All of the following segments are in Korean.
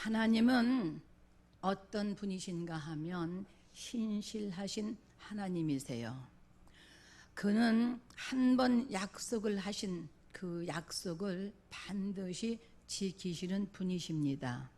하나님은 어떤 분이신가 하면 신실하신 하나님이세요. 그는 한 번 약속을 하신 그 약속을 반드시 지키시는 분이십니다.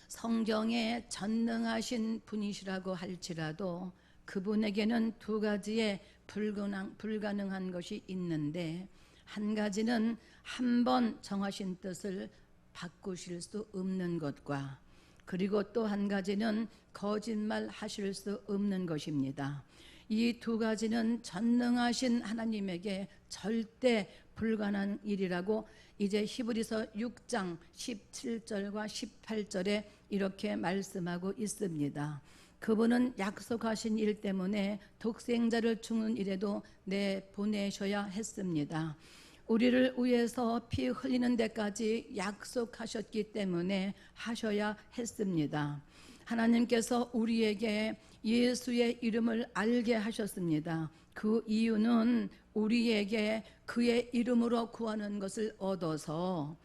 성경에 전능하신 분이시라고 할지라도 그분에게는 두 가지의 불가능한 것이 있는데, 한 가지는 한 번 정하신 뜻을 바꾸실 수 없는 것과, 그리고 또 한 가지는 거짓말 하실 수 없는 것입니다. 이 두 가지는 전능하신 하나님에게 절대 불가능한 일이라고 이제 히브리서 6장 17절과 18절에 이렇게 말씀하고 있습니다. 그분은 약속하신 일 때문에 독생자를 죽는 일에도 내보내셔야 했습니다. 우리를 위해서 피 흘리는 데까지 약속하셨기 때문에 하셔야 했습니다. 하나님께서 우리에게 예수의 이름을 알게 하셨습니다. 그 이유는 우리에게 그의 이름으로 구하는 것을 얻어서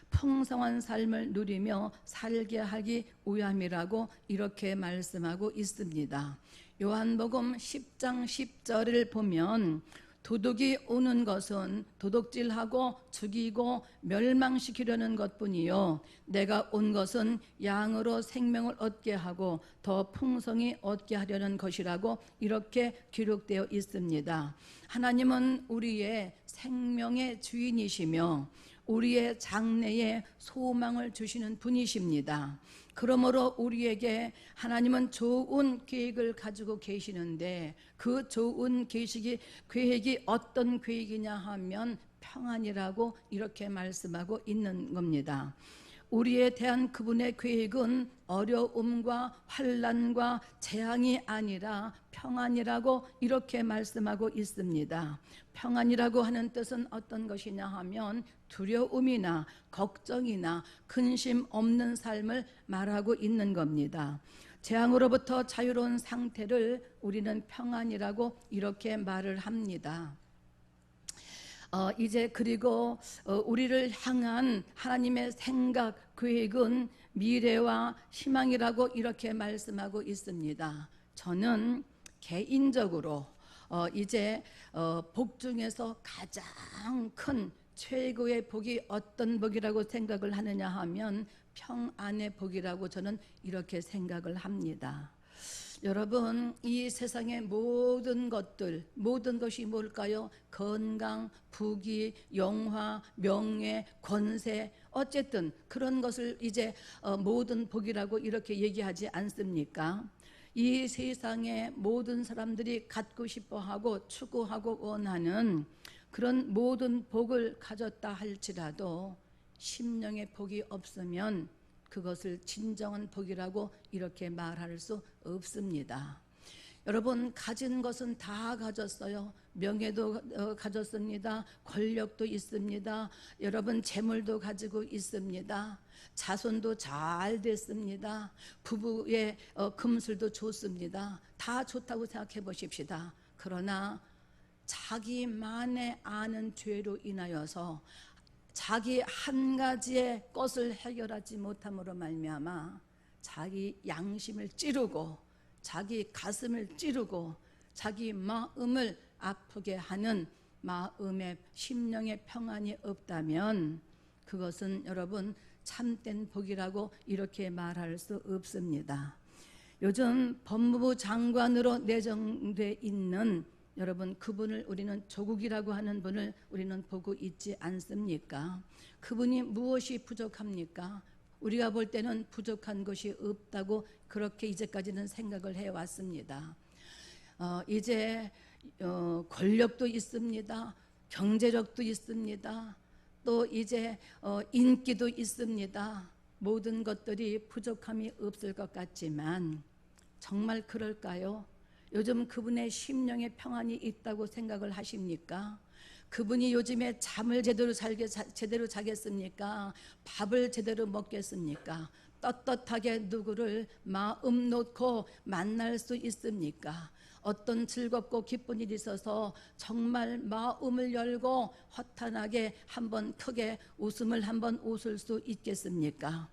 풍성한 삶을 누리며 살게 하기 위함이라고 이렇게 말씀하고 있습니다. 요한복음 10장 10절을 보면 도둑이 오는 것은 도둑질하고 죽이고 멸망시키려는 것뿐이요 내가 온 것은 양으로 생명을 얻게 하고 더 풍성히 얻게 하려는 것이라고 이렇게 기록되어 있습니다. 하나님은 우리의 생명의 주인이시며 우리의 장래에 소망을 주시는 분이십니다. 그러므로 우리에게 하나님은 좋은 계획을 가지고 계시는데, 그 좋은 계획이 어떤 계획이냐 하면 평안이라고 이렇게 말씀하고 있는 겁니다. 우리에 대한 그분의 계획은 어려움과 환난과 재앙이 아니라 평안이라고 이렇게 말씀하고 있습니다. 평안이라고 하는 뜻은 어떤 것이냐 하면 두려움이나 걱정이나 근심 없는 삶을 말하고 있는 겁니다. 재앙으로부터 자유로운 상태를 우리는 평안이라고 이렇게 말을 합니다. 이제 그리고 우리를 향한 하나님의 생각, 계획은 미래와 희망이라고 이렇게 말씀하고 있습니다. 저는 개인적으로 이제 복 중에서 가장 큰 최고의 복이 어떤 복이라고 생각을 하느냐 하면 평안의 복이라고 저는 이렇게 생각을 합니다. 여러분, 이 세상의 모든 것이 뭘까요? 건강, 부귀, 영화, 명예, 권세, 어쨌든 그런 것을 이제 모든 복이라고 이렇게 얘기하지 않습니까? 이 세상의 모든 사람들이 갖고 싶어하고 추구하고 원하는 그런 모든 복을 가졌다 할지라도 심령의 복이 없으면 그것을 진정한 복이라고 이렇게 말할 수 없습니다. 여러분, 가진 것은 다 가졌어요. 명예도 가졌습니다. 권력도 있습니다. 여러분, 재물도 가지고 있습니다. 자손도 잘 됐습니다. 부부의 금술도 좋습니다. 다 좋다고 생각해 보십시다. 그러나 자기만의 아는 죄로 인하여서 자기 한 가지의 것을 해결하지 못함으로 말미암아 자기 양심을 찌르고 자기 가슴을 찌르고 자기 마음을 아프게 하는 마음의 심령의 평안이 없다면 그것은 여러분 참된 복이라고 이렇게 말할 수 없습니다. 요즘 법무부 장관으로 내정돼 있는 여러분, 그분을 우리는 조국이라고 하는 분을 우리는 보고 있지 않습니까? 그분이 무엇이 부족합니까? 우리가 볼 때는 부족한 것이 없다고 그렇게 이제까지는 생각을 해왔습니다. 이제 권력도 있습니다. 경제력도 있습니다. 또 이제 인기도 있습니다. 모든 것들이 부족함이 없을 것 같지만 정말 그럴까요? 요즘 그분의 심령의 평안이 있다고 생각을 하십니까? 그분이 요즘에 잠을 제대로 자겠습니까? 밥을 제대로 먹겠습니까? 떳떳하게 누구를 마음 놓고 만날 수 있습니까? 어떤 즐겁고 기쁜 일이 있어서 정말 마음을 열고 허탄하게 한번 크게 웃음을 한번 웃을 수 있겠습니까?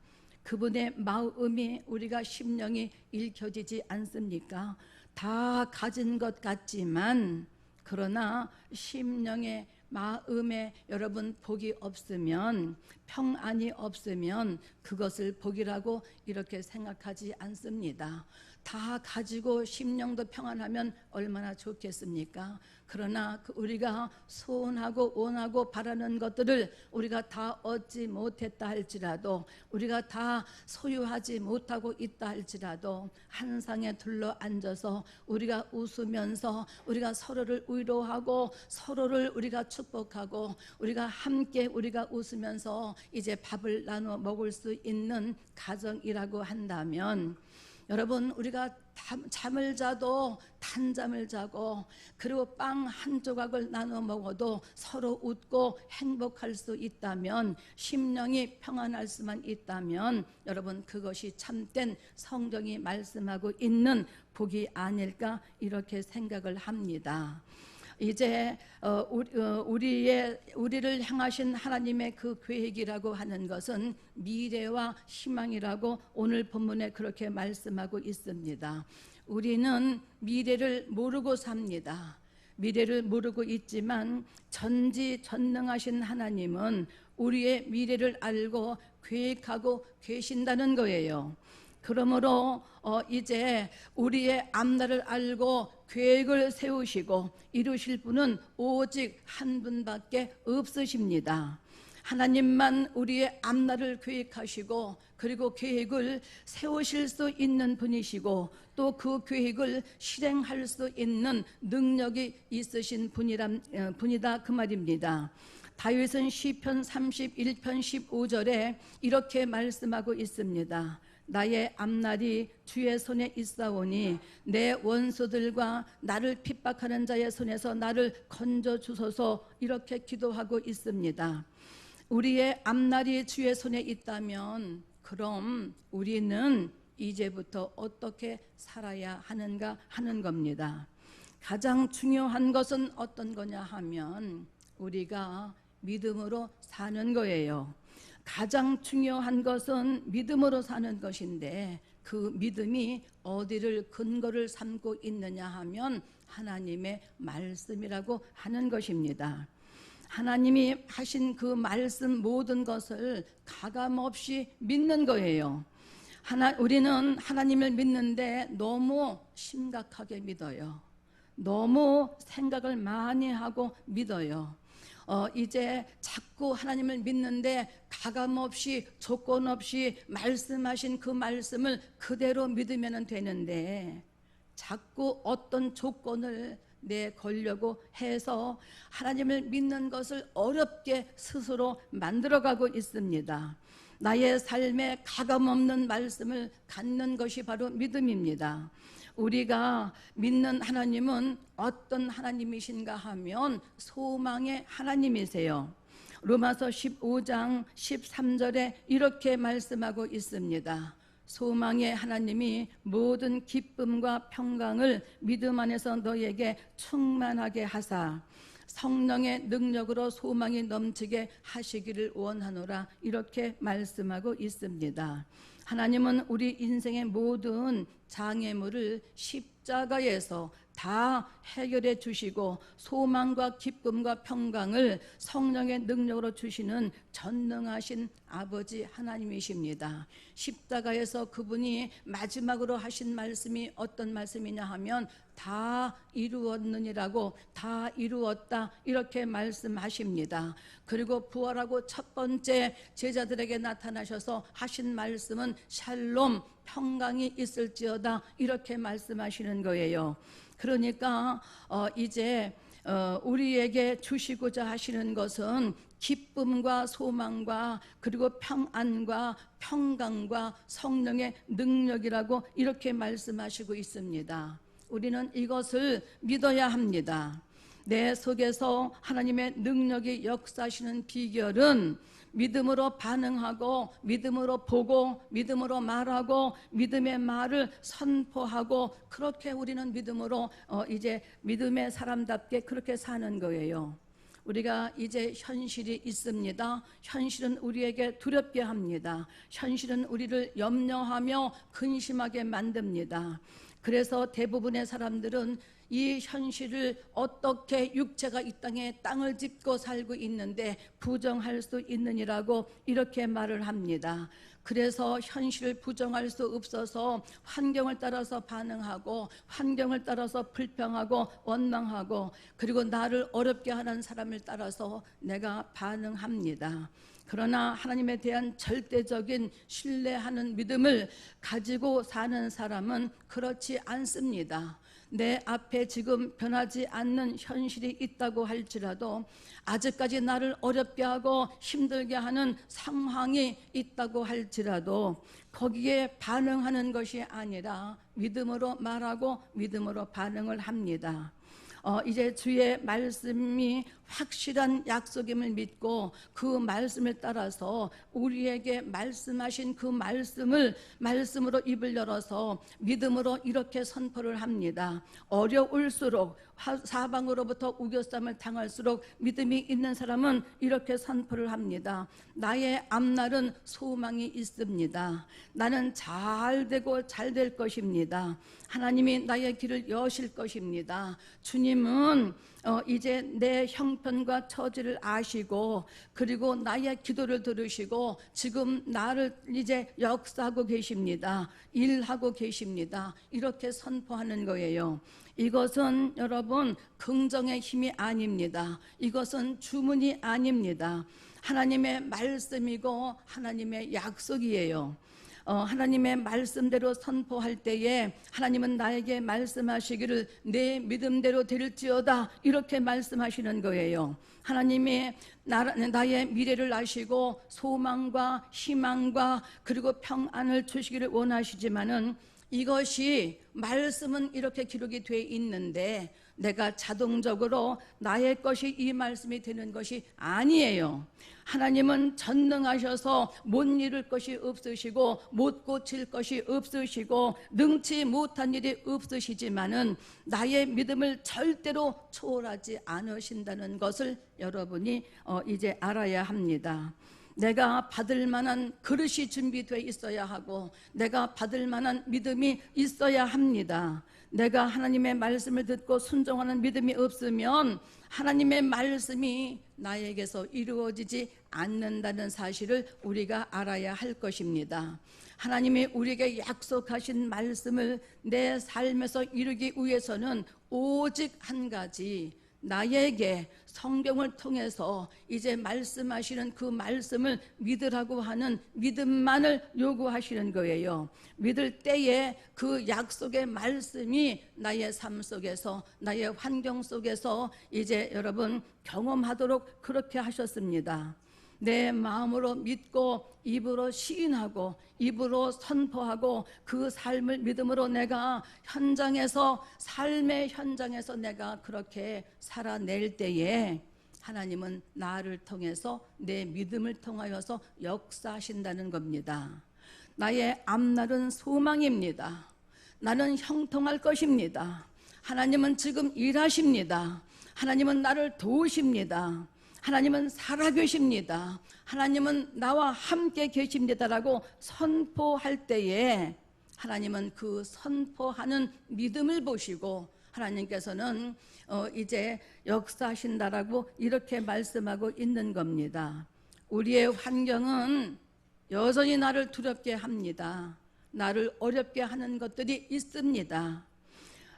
그분의 마음이 우리가 심령이 읽혀지지 않습니까? 다 가진 것 같지만 그러나 심령의 마음에 여러분 복이 없으면, 평안이 없으면 그것을 복이라고 이렇게 생각하지 않습니다. 다 가지고 심령도 평안하면 얼마나 좋겠습니까? 그러나 우리가 소원하고 원하고 바라는 것들을 우리가 다 얻지 못했다 할지라도, 우리가 다 소유하지 못하고 있다 할지라도 한 상에 둘러앉아서 우리가 웃으면서 우리가 서로를 위로하고 서로를 우리가 축복하고 우리가 함께 우리가 웃으면서 이제 밥을 나눠 먹을 수 있는 가정이라고 한다면, 여러분, 우리가 잠을 자도 단잠을 자고 그리고 빵 한 조각을 나눠 먹어도 서로 웃고 행복할 수 있다면, 심령이 평안할 수만 있다면 여러분, 그것이 참된 성경이 말씀하고 있는 복이 아닐까 이렇게 생각을 합니다. 이제 우리를 향하신 하나님의 그 계획이라고 하는 것은 미래와 희망이라고 오늘 본문에 그렇게 말씀하고 있습니다. 우리는 미래를 모르고 삽니다. 미래를 모르고 있지만 전지전능하신 하나님은 우리의 미래를 알고 계획하고 계신다는 거예요. 그러므로 이제 우리의 앞날을 알고 계획을 세우시고 이루실 분은 오직 한 분밖에 없으십니다. 하나님만 우리의 앞날을 계획하시고 그리고 계획을 세우실 수 있는 분이시고 또 그 계획을 실행할 수 있는 능력이 있으신 분이다 그 말입니다. 다윗은 시편 31편 15절에 이렇게 말씀하고 있습니다. 나의 앞날이 주의 손에 있사오니 내 원수들과 나를 핍박하는 자의 손에서 나를 건져 주소서, 이렇게 기도하고 있습니다. 우리의 앞날이 주의 손에 있다면 그럼 우리는 이제부터 어떻게 살아야 하는가 하는 겁니다. 가장 중요한 것은 어떤 거냐 하면 우리가 믿음으로 사는 거예요. 가장 중요한 것은 믿음으로 사는 것인데 그 믿음이 어디를 근거를 삼고 있느냐 하면 하나님의 말씀이라고 하는 것입니다. 하나님이 하신 그 말씀 모든 것을 가감없이 믿는 거예요. 우리는 하나님을 믿는데 너무 심각하게 믿어요. 너무 생각을 많이 하고 믿어요. 이제 자꾸 하나님을 믿는데 가감없이 조건 없이 말씀하신 그 말씀을 그대로 믿으면 되는데 자꾸 어떤 조건을 내걸려고 해서 하나님을 믿는 것을 어렵게 스스로 만들어가고 있습니다. 나의 삶에 가감없는 말씀을 갖는 것이 바로 믿음입니다. 우리가 믿는 하나님은 어떤 하나님이신가 하면 소망의 하나님이세요. 로마서 15장 13절에 이렇게 말씀하고 있습니다. 소망의 하나님이 모든 기쁨과 평강을 믿음 안에서 너에게 충만하게 하사 성령의 능력으로 소망이 넘치게 하시기를 원하노라, 이렇게 말씀하고 있습니다. 하나님은 우리 인생의 모든 장애물을 십자가에서 다 해결해 주시고 소망과 기쁨과 평강을 성령의 능력으로 주시는 전능하신 아버지 하나님이십니다. 십자가에서 그분이 마지막으로 하신 말씀이 어떤 말씀이냐 하면 다 이루었느니라고, 다 이루었다 이렇게 말씀하십니다. 그리고 부활하고 첫 번째 제자들에게 나타나셔서 하신 말씀은 샬롬, 평강이 있을지어다 이렇게 말씀하시는 거예요. 그러니까 이제 우리에게 주시고자 하시는 것은 기쁨과 소망과 그리고 평안과 평강과 성령의 능력이라고 이렇게 말씀하시고 있습니다. 우리는 이것을 믿어야 합니다. 내 속에서 하나님의 능력이 역사하시는 비결은 믿음으로 반응하고 믿음으로 보고 믿음으로 말하고 믿음의 말을 선포하고, 그렇게 우리는 믿음으로 이제 믿음의 사람답게 그렇게 사는 거예요. 우리가 이제 현실이 있습니다. 현실은 우리에게 두렵게 합니다. 현실은 우리를 염려하며 근심하게 만듭니다. 그래서 대부분의 사람들은 이 현실을 어떻게 육체가 이 땅을 짚고 살고 있는데 부정할 수 있느니라고 이렇게 말을 합니다. 그래서 현실을 부정할 수 없어서 환경을 따라서 반응하고 환경을 따라서 불평하고 원망하고 그리고 나를 어렵게 하는 사람을 따라서 내가 반응합니다. 그러나 하나님에 대한 절대적인 신뢰하는 믿음을 가지고 사는 사람은 그렇지 않습니다. 내 앞에 지금 변하지 않는 현실이 있다고 할지라도 아직까지 나를 어렵게 하고 힘들게 하는 상황이 있다고 할지라도 거기에 반응하는 것이 아니라 믿음으로 말하고 믿음으로 반응을 합니다. 이제 주의 말씀이 확실한 약속임을 믿고 그 말씀을 따라서 우리에게 말씀하신 그 말씀으로 입을 열어서 믿음으로 이렇게 선포를 합니다. 어려울수록 사방으로부터 우겨쌈을 당할수록 믿음이 있는 사람은 이렇게 선포를 합니다. 나의 앞날은 소망이 있습니다. 나는 잘 되고 잘 될 것입니다. 하나님이 나의 길을 여실 것입니다. 주님은 이제 내 형편과 처지를 아시고 그리고 나의 기도를 들으시고 지금 나를 이제 역사하고 계십니다. 일하고 계십니다. 이렇게 선포하는 거예요. 이것은 여러분 긍정의 힘이 아닙니다. 이것은 주문이 아닙니다. 하나님의 말씀이고 하나님의 약속이에요. 하나님의 말씀대로 선포할 때에 하나님은 나에게 말씀하시기를 내 믿음대로 될지어다 이렇게 말씀하시는 거예요. 하나님이 나의 미래를 아시고 소망과 희망과 그리고 평안을 주시기를 원하시지만은 이것이 말씀은 이렇게 기록이 돼 있는데 내가 자동적으로 나의 것이 이 말씀이 되는 것이 아니에요. 하나님은 전능하셔서 못 이룰 것이 없으시고 못 고칠 것이 없으시고 능치 못한 일이 없으시지만은 나의 믿음을 절대로 초월하지 않으신다는 것을 여러분이 이제 알아야 합니다. 내가 받을 만한 그릇이 준비되어 있어야 하고 내가 받을 만한 믿음이 있어야 합니다. 내가 하나님의 말씀을 듣고 순종하는 믿음이 없으면 하나님의 말씀이 나에게서 이루어지지 않는다는 사실을 우리가 알아야 할 것입니다. 하나님이 우리에게 약속하신 말씀을 내 삶에서 이루기 위해서는 오직 한 가지, 나에게 성경을 통해서 이제 말씀하시는 그 말씀을 믿으라고 하는 믿음만을 요구하시는 거예요. 믿을 때에 그 약속의 말씀이 나의 삶 속에서 나의 환경 속에서 이제 여러분 경험하도록 그렇게 하셨습니다. 내 마음으로 믿고 입으로 시인하고 입으로 선포하고 그 삶을 믿음으로 내가 삶의 현장에서 내가 그렇게 살아낼 때에 하나님은 나를 통해서 내 믿음을 통하여서 역사하신다는 겁니다. 나의 앞날은 소망입니다. 나는 형통할 것입니다. 하나님은 지금 일하십니다. 하나님은 나를 도우십니다. 하나님은 살아계십니다. 하나님은 나와 함께 계십니다라고 선포할 때에 하나님은 그 선포하는 믿음을 보시고 하나님께서는 이제 역사하신다라고 이렇게 말씀하고 있는 겁니다. 우리의 환경은 여전히 나를 두렵게 합니다. 나를 어렵게 하는 것들이 있습니다.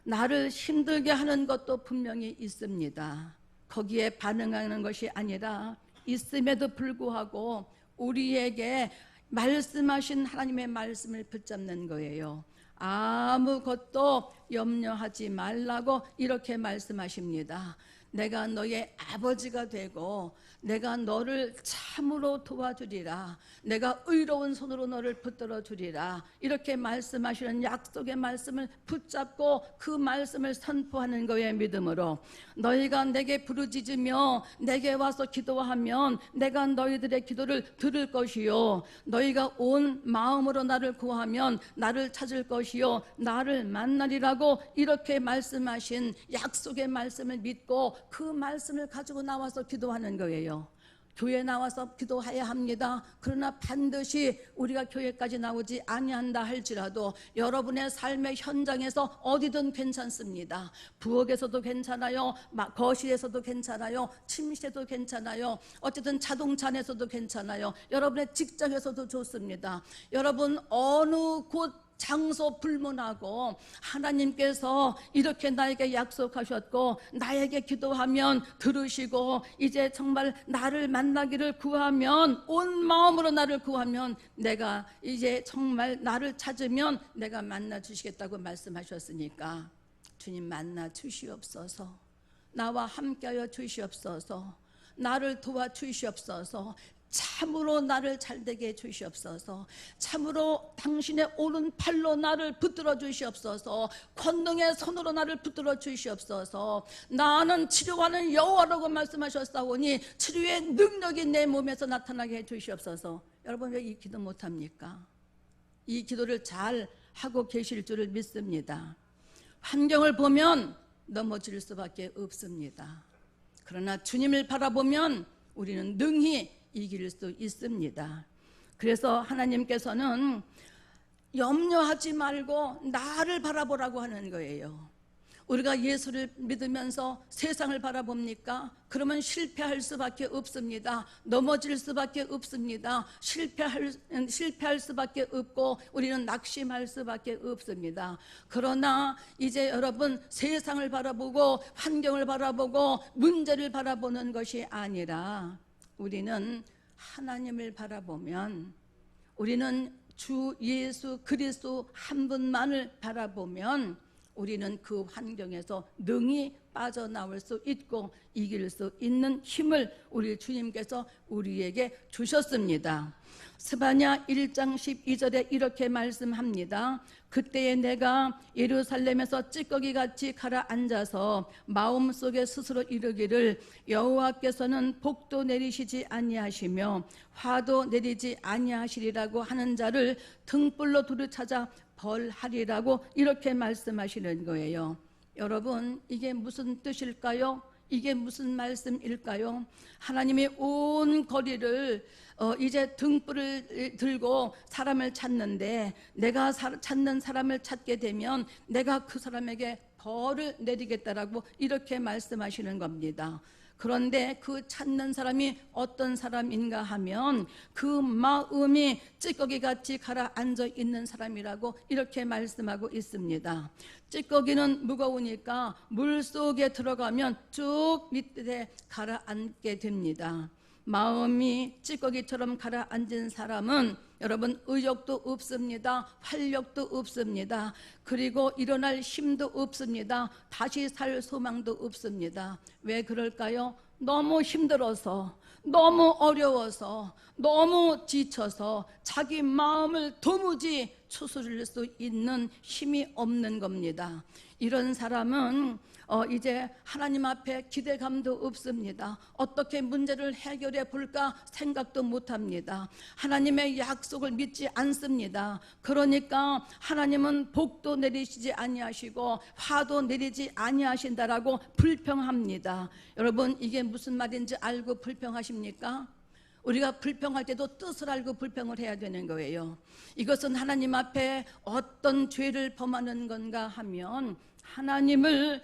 나를 힘들게 하는 것도 분명히 있습니다. 거기에 반응하는 것이 아니라 있음에도 불구하고 우리에게 말씀하신 하나님의 말씀을 붙잡는 거예요. 아무것도 염려하지 말라고 이렇게 말씀하십니다. 내가 너의 아버지가 되고 내가 너를 참으로 도와주리라. 내가 의로운 손으로 너를 붙들어 주리라. 이렇게 말씀하시는 약속의 말씀을 붙잡고 그 말씀을 선포하는 거예요. 믿음으로 너희가 내게 부르짖으며 내게 와서 기도하면 내가 너희들의 기도를 들을 것이요 너희가 온 마음으로 나를 구하면 나를 찾을 것이요 나를 만나리라고 이렇게 말씀하신 약속의 말씀을 믿고 그 말씀을 가지고 나와서 기도하는 거예요. 교회 나와서 기도해야 합니다. 그러나 반드시 우리가 교회까지 나오지 아니한다 할지라도 여러분의 삶의 현장에서 어디든 괜찮습니다. 부엌에서도 괜찮아요, 거실에서도 괜찮아요, 침실에도 괜찮아요, 어쨌든 자동차 안에서도 괜찮아요, 여러분의 직장에서도 좋습니다. 여러분 어느 곳 장소 불문하고 하나님께서 이렇게 나에게 약속하셨고 나에게 기도하면 들으시고 이제 정말 나를 만나기를 구하면 온 마음으로 나를 구하면 내가 이제 정말 나를 찾으면 내가 만나 주시겠다고 말씀하셨으니까 주님 만나 주시옵소서. 나와 함께하여 주시옵소서. 나를 도와 주시옵소서. 참으로 나를 잘되게 해주시옵소서. 참으로 당신의 오른팔로 나를 붙들어 주시옵소서. 권능의 손으로 나를 붙들어 주시옵소서. 나는 치료하는 여호와라고 말씀하셨사오니 치료의 능력이 내 몸에서 나타나게 해주시옵소서. 여러분 왜 이 기도 못합니까? 이 기도를 잘 하고 계실 줄을 믿습니다. 환경을 보면 넘어질 수밖에 없습니다. 그러나 주님을 바라보면 우리는 능히 이길 수 있습니다. 그래서 하나님께서는 염려하지 말고 나를 바라보라고 하는 거예요. 우리가 예수를 믿으면서 세상을 바라봅니까? 그러면 실패할 수밖에 없습니다. 넘어질 수밖에 없습니다. 실패할 수밖에 없고 우리는 낙심할 수밖에 없습니다. 그러나 이제 여러분 세상을 바라보고 환경을 바라보고 문제를 바라보는 것이 아니라 우리는 하나님을 바라보면, 우리는 주 예수 그리스도 한 분만을 바라보면 우리는 그 환경에서 능히 빠져나올 수 있고 이길 수 있는 힘을 우리 주님께서 우리에게 주셨습니다. 스바냐 1장 12절에 이렇게 말씀합니다. 그때에 내가 예루살렘에서 찌꺼기같이 가라앉아서 마음속에 스스로 이르기를 여호와께서는 복도 내리시지 아니하시며 화도 내리지 아니하시리라고 하는 자를 등불로 두루 찾아 벌하리라고 이렇게 말씀하시는 거예요. 여러분 이게 무슨 뜻일까요? 이게 무슨 말씀일까요? 하나님이 온 거리를 이제 등불을 들고 사람을 찾는데 내가 찾는 사람을 찾게 되면 내가 그 사람에게 벌을 내리겠다라고 이렇게 말씀하시는 겁니다. 그런데 그 찾는 사람이 어떤 사람인가 하면 그 마음이 찌꺼기같이 가라앉아 있는 사람이라고 이렇게 말씀하고 있습니다. 찌꺼기는 무거우니까 물속에 들어가면 쭉 밑에 가라앉게 됩니다. 마음이 찌꺼기처럼 가라앉은 사람은 여러분 의욕도 없습니다. 활력도 없습니다. 그리고 일어날 힘도 없습니다. 다시 살 소망도 없습니다. 왜 그럴까요? 너무 힘들어서, 너무 어려워서, 너무 지쳐서 자기 마음을 도무지 추스릴 수 있는 힘이 없는 겁니다. 이런 사람은 이제 하나님 앞에 기대감도 없습니다. 어떻게 문제를 해결해 볼까 생각도 못합니다. 하나님의 약속을 믿지 않습니다. 그러니까 하나님은 복도 내리시지 아니하시고 화도 내리지 아니하신다라고 불평합니다. 여러분 이게 무슨 말인지 알고 불평하십니까? 우리가 불평할 때도 뜻을 알고 불평을 해야 되는 거예요. 이것은 하나님 앞에 어떤 죄를 범하는 건가 하면 하나님을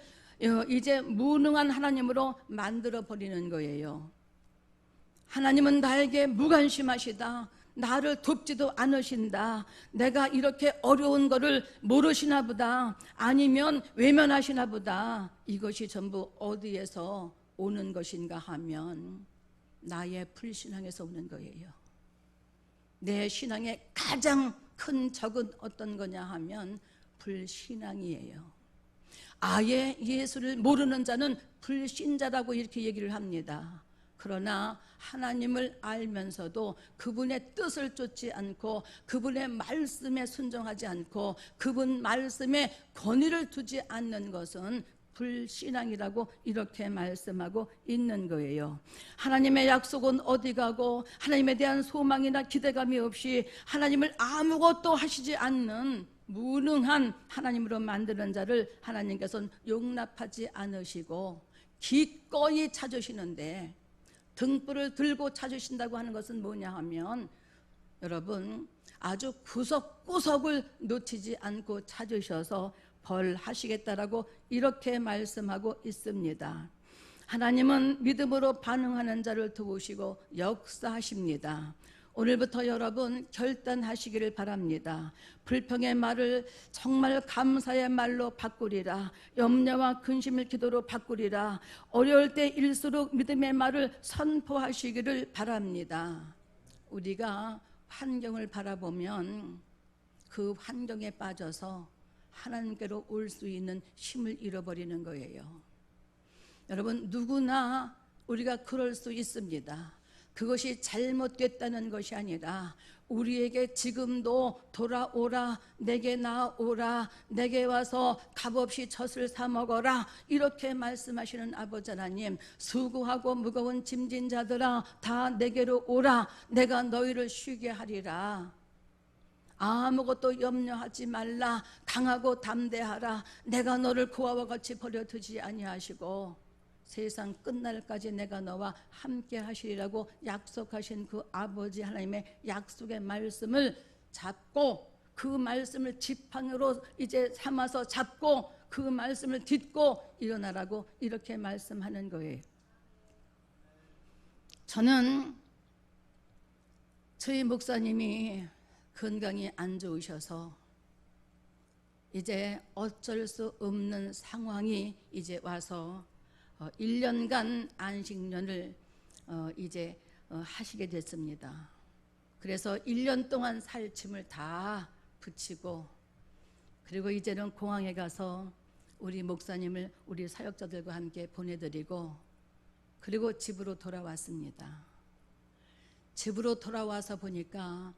이제 무능한 하나님으로 만들어 버리는 거예요. 하나님은 나에게 무관심하시다. 나를 돕지도 않으신다. 내가 이렇게 어려운 거를 모르시나 보다. 아니면 외면하시나 보다. 이것이 전부 어디에서 오는 것인가 하면 나의 불신앙에서 오는 거예요. 내 신앙의 가장 큰 적은 어떤 거냐 하면 불신앙이에요. 아예 예수를 모르는 자는 불신자라고 이렇게 얘기를 합니다. 그러나 하나님을 알면서도 그분의 뜻을 쫓지 않고 그분의 말씀에 순종하지 않고 그분 말씀에 권위를 두지 않는 것은 불신앙이라고 이렇게 말씀하고 있는 거예요. 하나님의 약속은 어디 가고 하나님에 대한 소망이나 기대감이 없이 하나님을 아무것도 하시지 않는 무능한 하나님으로 만드는 자를 하나님께서는 용납하지 않으시고 기꺼이 찾으시는데, 등불을 들고 찾으신다고 하는 것은 뭐냐 하면, 여러분 아주 구석구석을 놓치지 않고 찾으셔서 벌하시겠다라고 이렇게 말씀하고 있습니다. 하나님은 믿음으로 반응하는 자를 도우시고 역사하십니다. 오늘부터 여러분 결단하시기를 바랍니다. 불평의 말을 정말 감사의 말로 바꾸리라. 염려와 근심을 기도로 바꾸리라. 어려울 때일수록 믿음의 말을 선포하시기를 바랍니다. 우리가 환경을 바라보면 그 환경에 빠져서 하나님께로 올 수 있는 힘을 잃어버리는 거예요. 여러분, 누구나 우리가 그럴 수 있습니다. 그것이 잘못됐다는 것이 아니라 우리에게 지금도 돌아오라, 내게 나오라, 내게 와서 값없이 젖을 사 먹어라, 이렇게 말씀하시는 아버지 하나님, 수고하고 무거운 짐진 자들아 다 내게로 오라, 내가 너희를 쉬게 하리라. 아무것도 염려하지 말라, 강하고 담대하라, 내가 너를 그와 같이 버려두지 아니하시고 세상 끝날까지 내가 너와 함께 하시리라고 약속하신 그 아버지 하나님의 약속의 말씀을 잡고, 그 말씀을 지팡이로 이제 삼아서 잡고 그 말씀을 딛고 일어나라고 이렇게 말씀하는 거예요. 저는 저희 목사님이 건강이 안 좋으셔서 이제 어쩔 수 없는 상황이 이제 와서 1년간 안식년을 이제 하시게 됐습니다. 그래서 1년 동안 살침을 다 붙이고, 그리고 이제는 공항에 가서 우리 목사님을 우리 사역자들과 함께 보내드리고, 그리고 집으로 돌아왔습니다. 집으로 돌아와서 보니까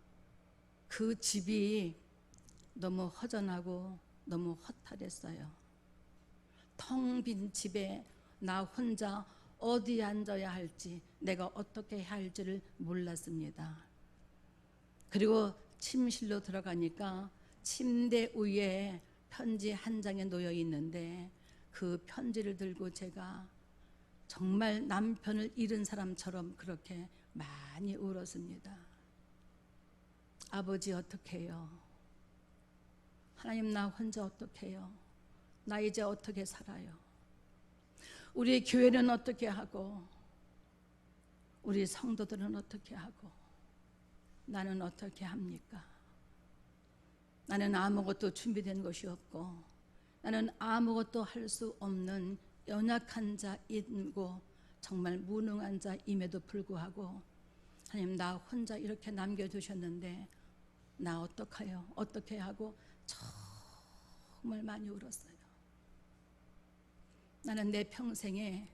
그 집이 너무 허전하고 너무 허탈했어요. 텅 빈 집에 나 혼자 어디에 앉아야 할지, 내가 어떻게 해야 할지를 몰랐습니다. 그리고 침실로 들어가니까 침대 위에 편지 한 장에 놓여 있는데, 그 편지를 들고 제가 정말 남편을 잃은 사람처럼 그렇게 많이 울었습니다. 아버지 어떻게 해요? 하나님, 나 혼자 어떻게 해요? 나 이제 어떻게 살아요? 우리 교회는 어떻게 하고, 우리 성도들은 어떻게 하고, 나는 어떻게 합니까? 나는 아무것도 준비된 것이 없고, 나는 아무것도 할 수 없는 연약한 자이고 정말 무능한 자임에도 불구하고 하나님, 나 혼자 이렇게 남겨두셨는데 나 어떡해요? 어떻게 하고 정말 많이 울었어요. 나는 내 평생에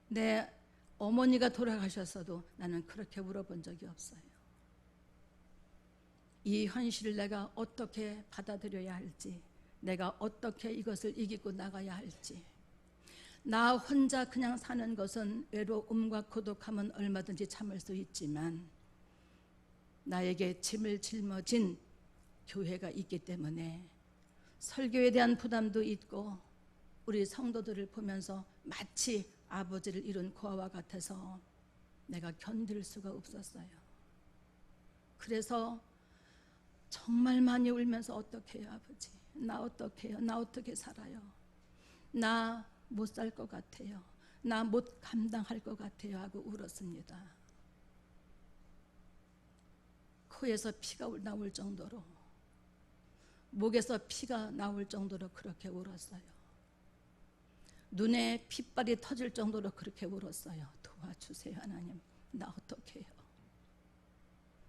내 어머니가 돌아가셨어도 나는 그렇게 울어본 적이 없어요. 이 현실을 내가 어떻게 받아들여야 할지, 내가 어떻게 이것을 이기고 나가야 할지. 나 혼자 그냥 사는 것은 외로움과 고독함은 얼마든지 참을 수 있지만, 나에게 짐을 짊어진 교회가 있기 때문에 설교에 대한 부담도 있고, 우리 성도들을 보면서 마치 아버지를 잃은 고아와 같아서 내가 견딜 수가 없었어요. 그래서 정말 많이 울면서 어떻게 해요 아버지? 나 어떻게 해요? 나 어떻게 살아요? 나 못 살 것 같아요. 나 못 감당할 것 같아요 하고 울었습니다. 코에서 피가 나올 정도로, 목에서 피가 나올 정도로 그렇게 울었어요. 눈에 핏발이 터질 정도로 그렇게 울었어요. 도와주세요 하나님, 나 어떻게 해요?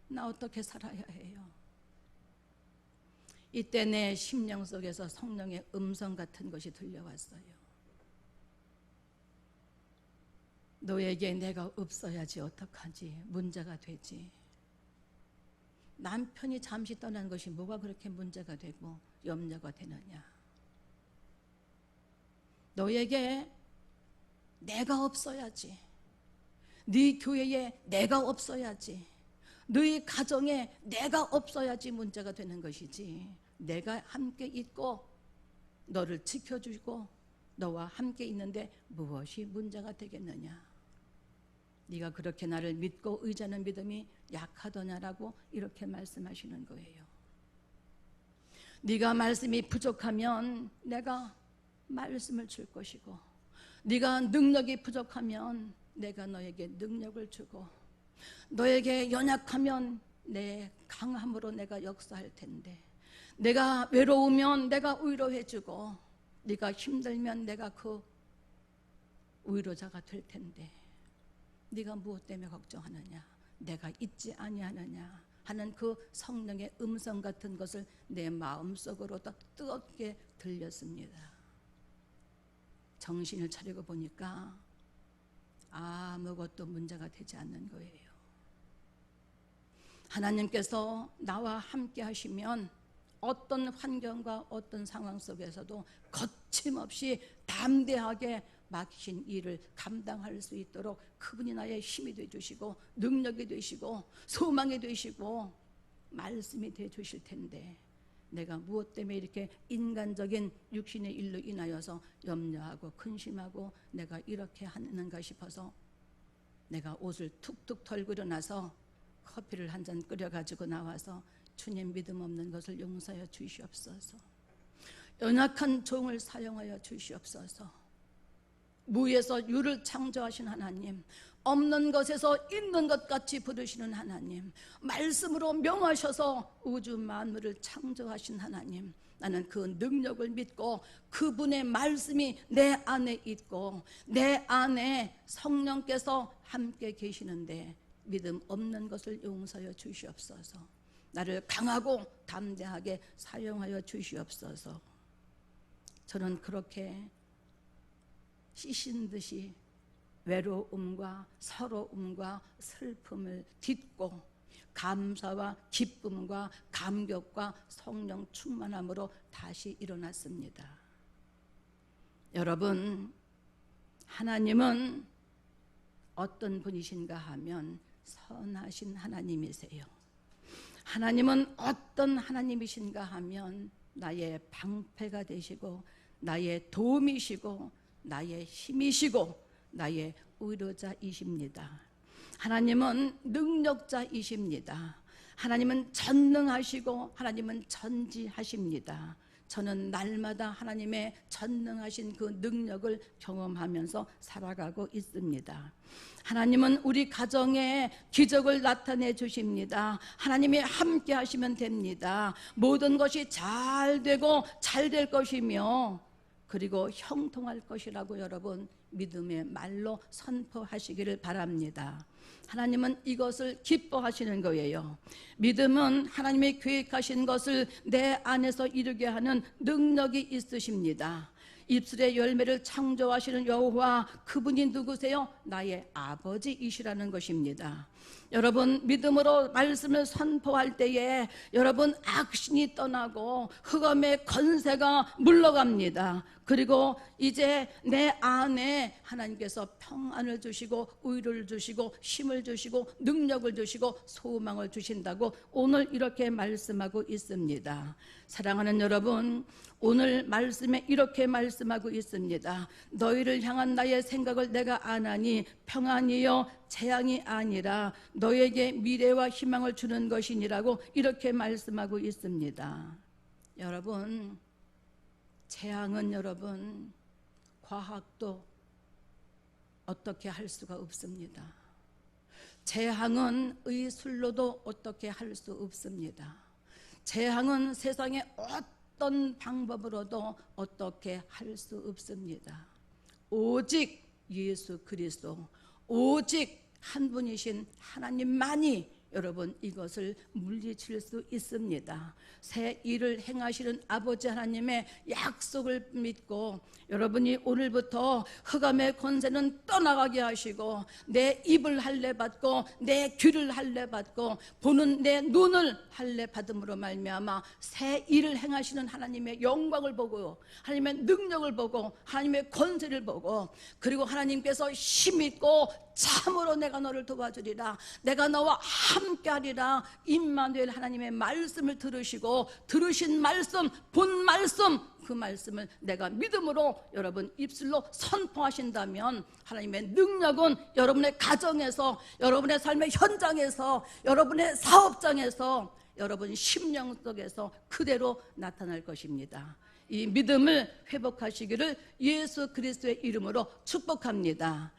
나 어떻게 살아야 해요? 이때 내 심령 속에서 성령의 음성 같은 것이 들려왔어요. 너에게 내가 없어야지 어떡하지? 문제가 되지. 남편이 잠시 떠난 것이 뭐가 그렇게 문제가 되고 염려가 되느냐? 너에게 내가 없어야지. 네 교회에 내가 없어야지. 너희 가정에 내가 없어야지 문제가 되는 것이지, 내가 함께 있고 너를 지켜주고 너와 함께 있는데 무엇이 문제가 되겠느냐? 네가 그렇게 나를 믿고 의지하는 믿음이 약하더냐라고 이렇게 말씀하시는 거예요. 네가 말씀이 부족하면 내가 말씀을 줄 것이고, 네가 능력이 부족하면 내가 너에게 능력을 주고, 너에게 연약하면 내 강함으로 내가 역사할 텐데, 내가 외로우면 내가 위로해 주고, 네가 힘들면 내가 그 위로자가 될 텐데, 네가 무엇 때문에 걱정하느냐? 내가 있지 아니하느냐 하는 그 성령의 음성 같은 것을 내 마음속으로 더 뜨겁게 들렸습니다. 정신을 차리고 보니까 아무것도 문제가 되지 않는 거예요. 하나님께서 나와 함께 하시면 어떤 환경과 어떤 상황 속에서도 거침없이 담대하게 맡기신 일을 감당할 수 있도록 그분이 나의 힘이 되주시고 능력이 되시고 소망이 되시고 말씀이 되주실 텐데, 내가 무엇 때문에 이렇게 인간적인 육신의 일로 인하여서 염려하고 근심하고 내가 이렇게 하는가 싶어서 내가 옷을 툭툭 털고 일어나서 커피를 한 잔 끓여가지고 나와서 주님, 믿음 없는 것을 용서하여 주시옵소서, 연약한 종을 사용하여 주시옵소서. 무에서 유를 창조하신 하나님, 없는 것에서 있는 것 같이 부르시는 하나님, 말씀으로 명하셔서 우주 만물을 창조하신 하나님, 나는 그 능력을 믿고 그분의 말씀이 내 안에 있고 내 안에 성령께서 함께 계시는데 믿음 없는 것을 용서하여 주시옵소서. 나를 강하고 담대하게 사용하여 주시옵소서. 저는 그렇게 씻은 듯이 외로움과 서러움과 슬픔을 딛고 감사와 기쁨과 감격과 성령 충만함으로 다시 일어났습니다. 여러분, 하나님은 어떤 분이신가 하면 선하신 하나님이세요. 하나님은 어떤 하나님이신가 하면 나의 방패가 되시고 나의 도움이시고 나의 힘이시고 나의 위로자이십니다. 하나님은 능력자이십니다. 하나님은 전능하시고 하나님은 전지하십니다. 저는 날마다 하나님의 전능하신 그 능력을 경험하면서 살아가고 있습니다. 하나님은 우리 가정에 기적을 나타내 주십니다. 하나님이 함께 하시면 됩니다. 모든 것이 잘 되고 잘 될 것이며 그리고 형통할 것이라고 여러분 믿음의 말로 선포하시기를 바랍니다. 하나님은 이것을 기뻐하시는 거예요. 믿음은 하나님이 계획하신 것을 내 안에서 이루게 하는 능력이 있으십니다. 입술의 열매를 창조하시는 여호와, 그분이 누구세요? 나의 아버지이시라는 것입니다. 여러분, 믿음으로 말씀을 선포할 때에 여러분 악신이 떠나고 흑암의 권세가 물러갑니다. 그리고 이제 내 안에 하나님께서 평안을 주시고 위로를 주시고 힘을 주시고 능력을 주시고 소망을 주신다고 오늘 이렇게 말씀하고 있습니다. 사랑하는 여러분, 오늘 말씀에 이렇게 말씀하고 있습니다. 너희를 향한 나의 생각을 내가 아나니 평안이요 재앙이 아니라 너에게 미래와 희망을 주는 것이니라고 이렇게 말씀하고 있습니다. 여러분, 재앙은 여러분 과학도 어떻게 할 수가 없습니다. 재앙은 의술로도 어떻게 할 수 없습니다. 재앙은 세상의 어떤 방법으로도 어떻게 할 수 없습니다. 오직 예수 그리스도, 오직 한 분이신 하나님만이 여러분 이것을 물리칠 수 있습니다. 새 일을 행하시는 아버지 하나님의 약속을 믿고 여러분이 오늘부터 흑암의 권세는 떠나가게 하시고 내 입을 할례 받고 내 귀를 할례 받고 보는 내 눈을 할례 받음으로 말미암아 새 일을 행하시는 하나님의 영광을 보고 하나님의 능력을 보고 하나님의 권세를 보고 그리고 하나님께서 힘있고 참으로 내가 너를 도와주리라, 내가 너와 함께하리라. 임마누엘 하나님의 말씀을 들으시고 들으신 말씀, 본 말씀, 그 말씀을 내가 믿음으로 여러분 입술로 선포하신다면 하나님의 능력은 여러분의 가정에서, 여러분의 삶의 현장에서, 여러분의 사업장에서, 여러분 심령 속에서 그대로 나타날 것입니다. 이 믿음을 회복하시기를 예수 그리스도의 이름으로 축복합니다.